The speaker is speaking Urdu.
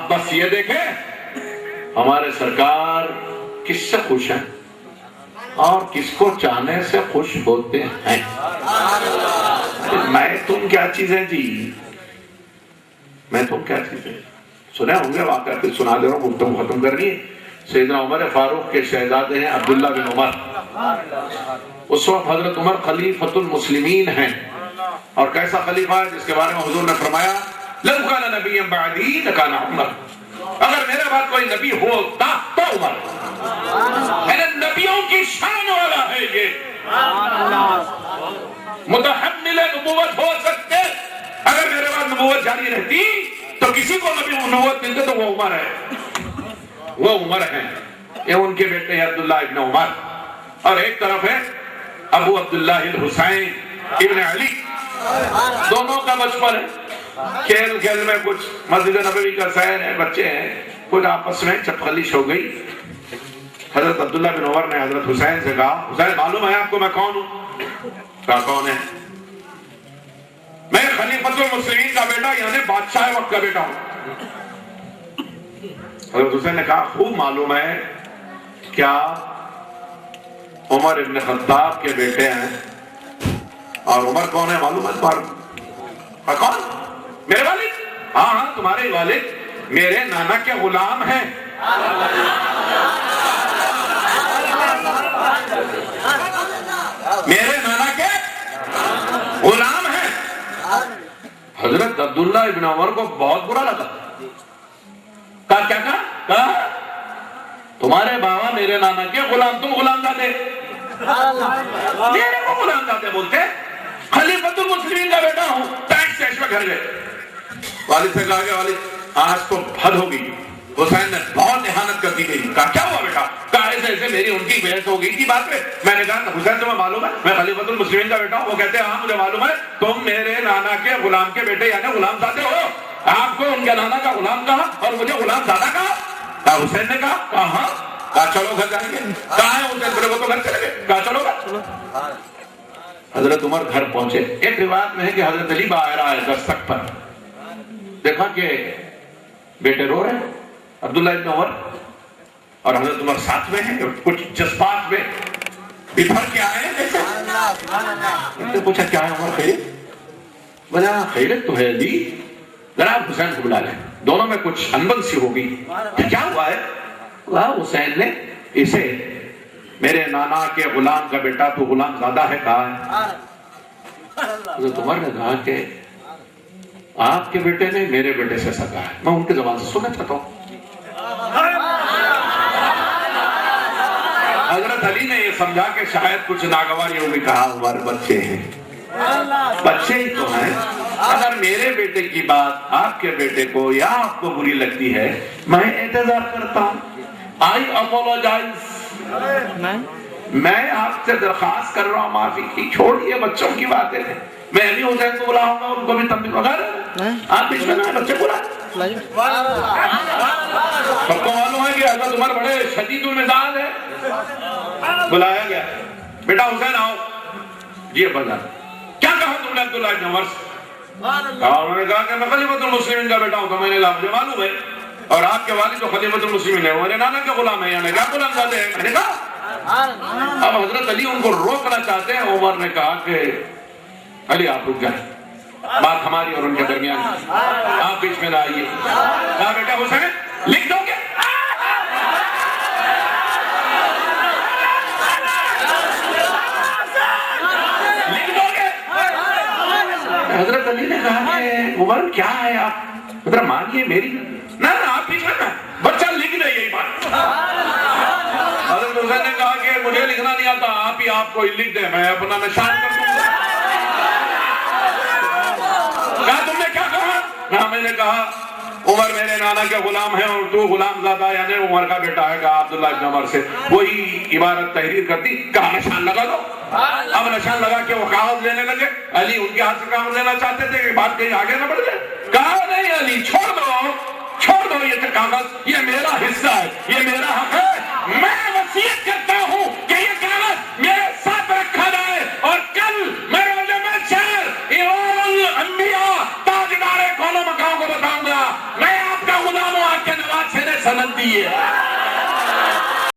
اب بس یہ دیکھیں ہمارے سرکار کس سے خوش ہیں اور کس کو چاہنے سے خوش ہوتے ہیں. میں تم کیا چیزیں جی، میں تم کیا چیزیں سنے ہوں گے واقعہ، پھر سنا دے رہا ہوں، گفتگو ختم کرنی ہے. سیدنا عمر فاروق کے شہزادے ہیں عبداللہ بن عمر. اس وقت حضرت عمر خلیفۃ المسلمین ہیں، اور کیسا خلیفہ ہے جس کے بارے میں حضور نے فرمایا لو کان نبی بعدی لکان عمر، اگر میرے بعد کوئی نبی ہوتا تو عمر. نبیوں کی شان والا ہے یہ، متحمل نبوت ہو سکتے. اگر میرے بعد نبوت جاری رہتی تو کسی کو نبی نبوت ملتے تو وہ عمر ہے، وہ عمر ہیں. یہ ان کے بیٹے ہیں عبداللہ ابن عمر، اور ایک طرف ہے ابو عبداللہ الحسین ابن علی. دونوں کا بچپن ہے، کھیل کھیل میں کچھ مسجد نبوی کا سیر ہے، بچے ہیں، کچھ آپس میں چپخلیش ہو گئی. حضرت عبداللہ بن عمر نے حضرت حسین سے کہا حسین معلوم ہے آپ کو میں کون ہوں؟ کہا کون ہے؟ میں خلیفۃ المسلمین کا بیٹا یعنی بادشاہ وقت کا بیٹا ہوں. حضرت حسین نے کہا خوب معلوم ہے، کیا عمر ابن خطاب کے بیٹے ہیں؟ اور عمر کون ہے معلوم ہے تمہارا؟ کون؟ میرے والد. ہاں ہاں تمہارے والد میرے نانا کے غلام ہیں. میرے نانا کے غلام ہیں. حضرت عبداللہ ابن عمر کو بہت برا لگا. کہا کیا کہا؟ تمہارے بابا میرے نانا کے غلام، تم غلام دادے. میرے کو غلام دادے بولتے؟ خلیفۃ المسلمین کا بیٹا ہوں. ٹیکس کیش میں گھر گئے. والد سے کہا کہ والد آج تو حد ہوگی. حسین نے بہت احانت کر دی گئی. کہا کیا ہوا بیٹا؟ کہا ایسے ایسے میری ان کی بحث ہو گئی تھی بات پہ. میں نے کہا حسین تمہیں معلوم ہے میں خلیفۃ المسلمین کا بیٹا ہوں؟ وہ کہتے ہیں ہاں مجھے معلوم ہے، تم میرے نانا کے غلام کے بیٹے یعنی غلام زادے ہو. آپ کو ان کے نانا کا غلام کہا اور مجھے غلام زادہ کہا. کہا حسین نے کہا ہاں. کہا چلو گھر جائیں گے. کہا ہے حسین بڑے کو تو گھر چلے گئے. کہا چلو گھر. حضرت عمر گھر پہنچے. ایک روایت میں ہے کہ حضرت علی باہر آئے دستک پر، دیکھا کہ بیٹے رو رہے ہیں عبداللہ ابن عمر، اور حضرت عمر ساتھ میں ہیں. کچھ جذبات میں بھر کے آئے ہیں. جیسے پوچھا کیا ہے عمر خیریت؟ بولا خیریت تو ہے علی، ذرا آپ حسین کو بلا لیں. دونوں میں کچھ انبن سی ہو گئی. کیا ہوا ہے؟ حسین نے اسے میرے نانا کے غلام کا بیٹا تو غلام زادہ ہے کہا ہے. حضرت عمر نے کہا کہ آپ کے بیٹے نے میرے بیٹے سے سکا ہے. میں ان کے زبان سے سننا چاہتا ہوں. حضرت علی نے یہ سمجھا کہ شاید کچھ ناگواری ہوگی. کہا ہمارے بچے ہیں، بچے ہی تو ہیں. اگر میرے بیٹے کی بات آپ کے بیٹے کو یا آپ کو بری لگتی ہے میں اعتذار کرتا ہوں. I apologize. میں آپ سے درخواست کر رہا ہوں معافی کی. چھوڑیے بچوں کی باتیں ہیں. میں ابھی حسین کو بلاؤں گا، ان کو بھی تنبیہ وغیرہ. آپ بیچ میں نہ بچے بلا. سب کو معلوم ہے کہ حضرت عمر بڑے شدید المزاج ہے. بلایا گیا. بیٹا حسین آؤ. جی ابا جان. کیا کہا تم نے عبداللہ ابن عمر سے؟ انہوں نے کہا کہ میں خلیفۃ المسلمین کا بیٹا ہوں. تو میں نے کہا مجھے معلوم ہے، اور آپ کے والد تو خلیفۃ المسلمین ہے، میرے نانا کے غلام ہے. یعنی کیا غلام زادے ہیں؟ میں نے کہا. اب حضرت علی ان کو روکنا چاہتے ہیں. عمر نے کہا کہ علی آپ رک جائیں، بات ہماری اور ان کے درمیان، آپ بیچ میں نہ آئیے. کہا بیٹا حسین لکھ دو گے؟ لکھ دو گے؟ حضرت علی نے کہا کہ عمر کیا ہے آپ حضرت مانیے میری. نہ آپ بیچ میں نہ، بچہ لکھ دے یہی بات. حضرت حسین نے کہا کہ مجھے لکھنا نہیں آتا، آپ ہی آپ کو لکھ دیں، میں اپنا نشان کر دوں گا. کہا تم نے کیا کہا؟ میں نے کہا عمر میرے نانا کے غلام ہیں اور تو غلام زادہ یعنی عمر کا بیٹا ہے. کہا عبداللہ ابن عمر سے وہی عبارت تحریر کرتی. کہا نشان لگا دو. اب نشان لگا کے وہ کاغذ لینے لگے. علی ان کے ہاتھ سے کاغذ لینا چاہتے تھے کہ بات کہیں آگے نہ بڑھ جائے. کہا نہیں علی چھوڑ دو یہ کاغذ، یہ میرا حصہ ہے، یہ میرا حق ہے. میں وصیت کرتا ہوں کہ یہ کاغذ میرے ساتھ رکھا جائے، اور کل میں روز محشر امام الانبیاء تاجدار کون و مقام کو بتاؤں گا میں آپ کا غلام ہوں. سند دی ہے